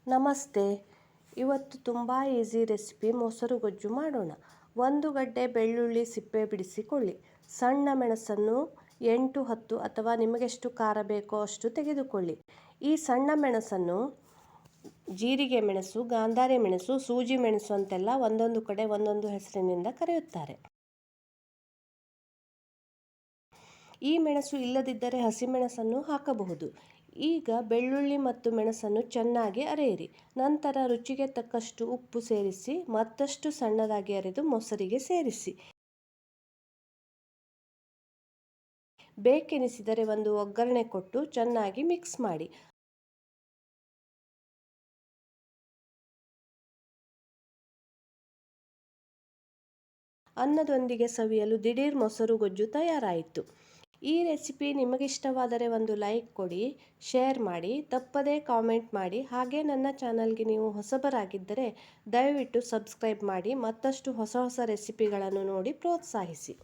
ನಮಸ್ತೆ. ಇವತ್ತು ತುಂಬ ಈಸಿ ರೆಸಿಪಿ ಮೊಸರು ಗೊಜ್ಜು ಮಾಡೋಣ. 1 ಗಡ್ಡೆ ಬೆಳ್ಳುಳ್ಳಿ ಸಿಪ್ಪೆ ಬಿಡಿಸಿಕೊಳ್ಳಿ. ಸಣ್ಣ ಮೆಣಸನ್ನು 8-10 ಅಥವಾ ನಿಮಗೆಷ್ಟು ಖಾರ ಬೇಕೋ ಅಷ್ಟು ತೆಗೆದುಕೊಳ್ಳಿ. ಈ ಸಣ್ಣ ಮೆಣಸನ್ನು ಜೀರಿಗೆ ಮೆಣಸು, ಗಾಂಧಾರಿ ಮೆಣಸು, ಸೂಜಿ ಮೆಣಸು ಅಂತೆಲ್ಲ ಒಂದೊಂದು ಕಡೆ ಒಂದೊಂದು ಹೆಸರಿನಿಂದ ಕರೆಯುತ್ತಾರೆ. ಈ ಮೆಣಸು ಇಲ್ಲದಿದ್ದರೆ ಹಸಿಮೆಣಸನ್ನು ಹಾಕಬಹುದು. ಈಗ ಬೆಳ್ಳುಳ್ಳಿ ಮತ್ತು ಮೆಣಸನ್ನು ಚೆನ್ನಾಗಿ ಅರೆಯಿರಿ. ನಂತರ ರುಚಿಗೆ ತಕ್ಕಷ್ಟು ಉಪ್ಪು ಸೇರಿಸಿ ಮತ್ತಷ್ಟು ಸಣ್ಣದಾಗಿ ಅರೆದು ಮೊಸರಿಗೆ ಸೇರಿಸಿ. ಬೇಕೆನಿಸಿದರೆ ಒಂದು ಒಗ್ಗರಣೆ ಕೊಟ್ಟು ಚೆನ್ನಾಗಿ ಮಿಕ್ಸ್ ಮಾಡಿ. ಅನ್ನದೊಂದಿಗೆ ಸವಿಯಲು ದಿಢೀರ್ ಮೊಸರು ಗೊಜ್ಜು ತಯಾರಾಯಿತು. ಈ ರೆಸಿಪಿ ನಿಮಗಿಷ್ಟವಾದರೆ ಒಂದು ಲೈಕ್ ಕೊಡಿ, ಶೇರ್ ಮಾಡಿ, ತಪ್ಪದೇ ಕಾಮೆಂಟ್ ಮಾಡಿ. ಹಾಗೆ ನನ್ನ ಚಾನಲ್ಗೆ ನೀವು ಹೊಸಬರಾಗಿದ್ದರೆ ದಯವಿಟ್ಟು ಸಬ್ಸ್ಕ್ರೈಬ್ ಮಾಡಿ. ಮತ್ತಷ್ಟು ಹೊಸ ರೆಸಿಪಿಗಳನ್ನು ನೋಡಿ ಪ್ರೋತ್ಸಾಹಿಸಿ.